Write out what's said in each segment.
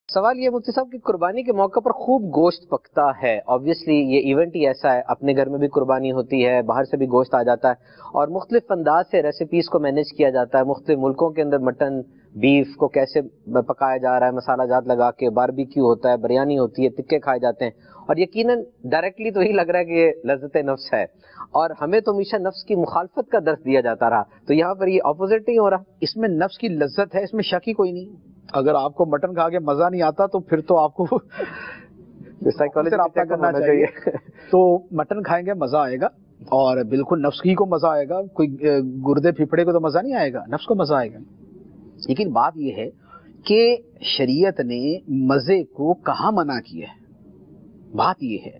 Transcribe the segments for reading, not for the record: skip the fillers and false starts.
سوال یہ مفتی صاحب کہ قربانی کے موقع پر خوب گوشت پکتا ہے، آبویسلی یہ ایونٹ ہی ایسا ہے، اپنے گھر میں بھی قربانی ہوتی ہے، باہر سے بھی گوشت آ جاتا ہے اور مختلف انداز سے ریسیپیز کو مینیج کیا جاتا ہے، مختلف ملکوں کے اندر مٹن بیف کو کیسے پکایا جا رہا ہے، مسالہ جات لگا کے، باربیکیو ہوتا ہے، بریانی ہوتی ہے، ٹکے کھائے جاتے ہیں، اور یقیناً ڈائریکٹلی تو یہی لگ رہا ہے کہ یہ لذت نفس ہے، اور ہمیں تو ہمیشہ نفس کی مخالفت کا درس دیا جاتا رہا، تو یہاں پر یہ اپوزٹ نہیں ہو رہا؟ اس میں نفس کی لذت ہے، اس میں شک ہی کوئی نہیں۔ اگر آپ کو مٹن کھا کے مزہ نہیں آتا تو پھر تو آپ کو سائیکالوجی رابطہ کرنا چاہیے۔ تو مٹن کھائیں گے مزہ آئے گا، اور بالکل نفس کی کو مزہ آئے گا، کوئی گردے پھپڑے کو تو مزہ نہیں آئے گا، نفس کو مزہ آئے گا۔ لیکن بات یہ ہے کہ شریعت نے مزے کو کہاں منع کیا ہے؟ بات یہ ہے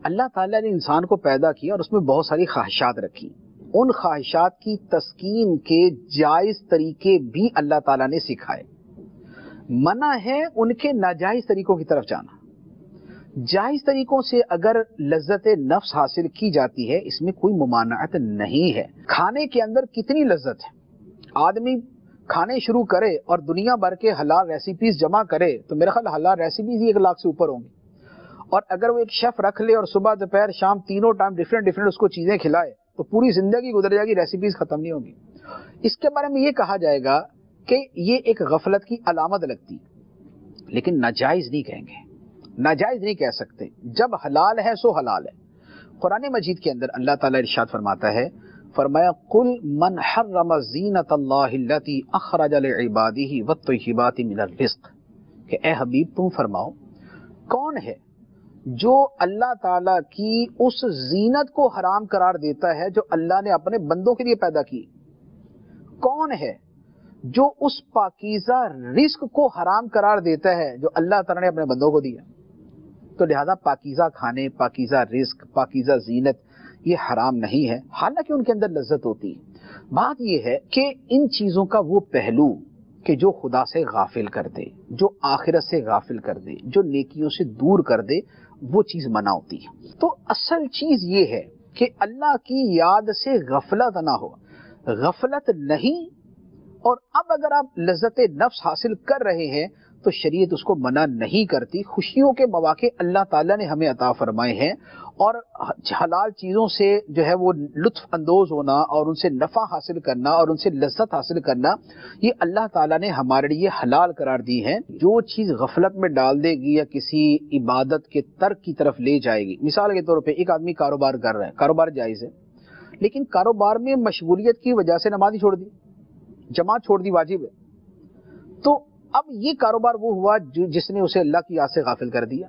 اللہ تعالیٰ نے انسان کو پیدا کیا اور اس میں بہت ساری خواہشات رکھی، ان خواہشات کی تسکین کے جائز طریقے بھی اللہ تعالیٰ نے سکھائے، منع ہے ان کے ناجائز طریقوں کی طرف جانا۔ جائز طریقوں سے اگر لذت نفس حاصل کی جاتی ہے اس میں کوئی ممانعت نہیں ہے۔ کھانے کے اندر کتنی لذت ہے، آدمی کھانے شروع کرے اور دنیا بھر کے حلال ریسیپیز جمع کرے تو میرا خیال حلال ریسیپیز ہی 1 لاکھ سے اوپر ہوں گی، اور اگر وہ ایک شیف رکھ لے اور صبح دوپہر شام تینوں ٹائم ڈیفرنٹ اس کو چیزیں کھلائے تو پوری زندگی گزر جائے گی، ریسیپیز ختم نہیں ہوگی۔ اس کے بارے میں یہ کہا جائے گا کہ یہ ایک غفلت کی علامت لگتی، لیکن ناجائز نہیں کہیں گے، ناجائز نہیں کہہ سکتے، جب حلال ہے سو حلال ہے۔ قرآن مجید کے اندر اللہ تعالیٰ ارشاد فرماتا ہے، فرمایا قل من حرم زینت اللہ التی اخرج لعبادہ والطیبات من الرزق، کہ اے حبیب تم فرماؤ کون ہے جو اللہ تعالیٰ کی اس زینت کو حرام قرار دیتا ہے جو اللہ نے اپنے بندوں کے لیے پیدا کی؟ کون ہے جو اس پاکیزہ رزق کو حرام قرار دیتا ہے جو اللہ تعالیٰ نے اپنے بندوں کو دیا؟ تو لہذا پاکیزہ کھانے، پاکیزہ رزق، پاکیزہ زینت یہ حرام نہیں ہے، حالانکہ ان کے اندر لذت ہوتی ہے۔ بات یہ ہے کہ ان چیزوں کا وہ پہلو کہ جو خدا سے غافل کر دے، جو آخرت سے غافل کر دے، جو نیکیوں سے دور کر دے، وہ چیز منع ہوتی ہے۔ تو اصل چیز یہ ہے کہ اللہ کی یاد سے غفلت نہ ہو، غفلت نہیں، اور اب اگر آپ لذت نفس حاصل کر رہے ہیں تو شریعت اس کو منع نہیں کرتی۔ خوشیوں کے مواقع اللہ تعالیٰ نے ہمیں عطا فرمائے ہیں، اور حلال چیزوں سے جو ہے وہ لطف اندوز ہونا اور ان سے نفع حاصل کرنا اور ان سے لذت حاصل کرنا، یہ اللہ تعالیٰ نے ہمارے لیے حلال قرار دی ہے۔ جو چیز غفلت میں ڈال دے گی یا کسی عبادت کے ترک کی طرف لے جائے گی، مثال کے طور پہ ایک آدمی کاروبار کر رہا ہے، کاروبار جائز ہے، لیکن کاروبار میں مشغولیت کی وجہ سے نماز ہی چھوڑ دی، جماعت چھوڑ دی، واجب ہے، تو اب یہ کاروبار وہ ہوا جس نے اسے اللہ کی یاد سے غافل کر دیا۔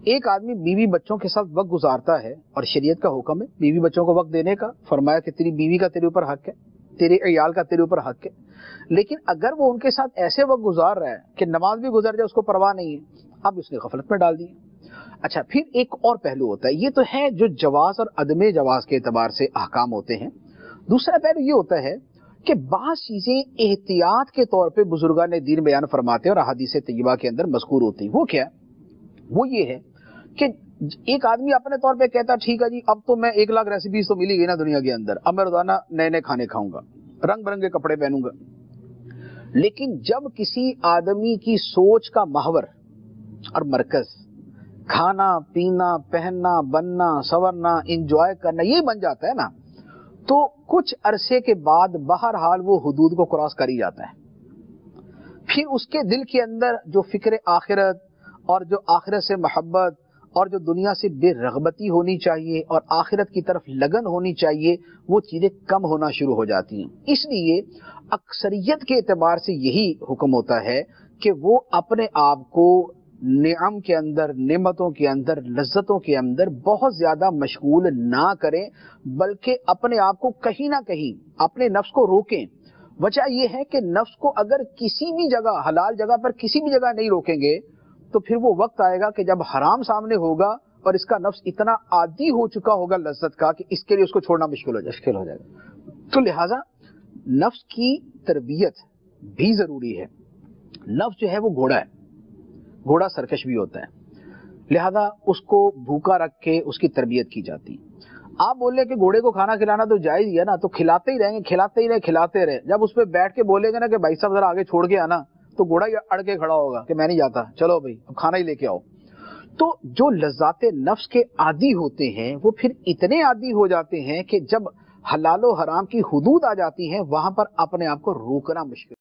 ایک آدمی بیوی بچوں کے ساتھ وقت گزارتا ہے، اور شریعت کا حکم ہے بیوی بچوں کو وقت دینے کا، فرمایا کہ تیری بیوی کا تیرے اوپر حق ہے، تیرے عیال کا تیرے اوپر حق ہے، لیکن اگر وہ ان کے ساتھ ایسے وقت گزار رہا ہے کہ نماز بھی گزر جائے اس کو پرواہ نہیں ہے، اب اس نے غفلت میں ڈال دی۔ اچھا، پھر ایک اور پہلو ہوتا ہے، یہ تو ہے جو جواز اور عدم جواز کے اعتبار سے احکام ہوتے ہیں۔ دوسرا پہلو یہ ہوتا ہے کہ بعض چیزیں احتیاط کے طور پہ بزرگان دین بیان فرماتے ہیں اور احادیث طیبہ کے اندر مذکور ہوتی ہیں۔ وہ کیا؟ وہ یہ ہے کہ ایک آدمی اپنے طور پہ کہتا ٹھیک ہے جی اب تو میں 1 لاکھ ریسیپیز تو ملی گئی نا دنیا کے اندر، اب میں روزانہ نئے نئے کھانے کھاؤں گا، رنگ برنگے کپڑے پہنوں گا، لیکن جب کسی آدمی کی سوچ کا محور اور مرکز کھانا پینا پہننا بننا سورنا انجوائے کرنا یہ بن جاتا ہے نا، تو کچھ عرصے کے بعد بہرحال وہ حدود کو کراس کر ہی جاتا ہے۔ پھر اس کے دل کے اندر جو فکر آخرت اور جو آخرت سے محبت اور جو دنیا سے بے رغبتی ہونی چاہیے اور آخرت کی طرف لگن ہونی چاہیے، وہ چیزیں کم ہونا شروع ہو جاتی ہیں۔ اس لیے اکثریت کے اعتبار سے یہی حکم ہوتا ہے کہ وہ اپنے آپ کو نعم کے اندر، نعمتوں کے اندر، لذتوں کے اندر بہت زیادہ مشغول نہ کریں، بلکہ اپنے آپ کو کہیں نہ کہیں اپنے نفس کو روکیں۔ وجہ یہ ہے کہ نفس کو اگر کسی بھی جگہ، حلال جگہ پر کسی بھی جگہ نہیں روکیں گے تو پھر وہ وقت آئے گا کہ جب حرام سامنے ہوگا اور اس کا نفس اتنا عادی ہو چکا ہوگا لذت کا کہ اس کے لیے اس کو چھوڑنا مشکل ہو جائے گا۔ تو لہٰذا نفس کی تربیت بھی ضروری ہے۔ نفس جو ہے وہ گھوڑا ہے، گھوڑا سرکش بھی ہوتا ہے، لہذا اس کو بھوکا رکھ کے اس کی تربیت کی جاتی۔ آپ بولے کہ گھوڑے کو کھانا کھلانا تو جائز ہی ہے نا، تو کھلاتے ہی رہیں گے، کھلاتے ہی رہے، جب اس پہ بیٹھ کے بولے گے نا کہ بھائی صاحب ذرا آگے چھوڑ کے آنا، تو گھوڑا یہ اڑ کے کھڑا ہوگا کہ میں نہیں جاتا، چلو بھائی اب کھانا ہی لے کے آؤ۔ تو جو لذات نفس کے عادی ہوتے ہیں وہ پھر اتنے عادی ہو جاتے ہیں کہ جب حلال و حرام کی حدود آ جاتی ہیں وہاں پر اپنے آپ کو روکنا مشکل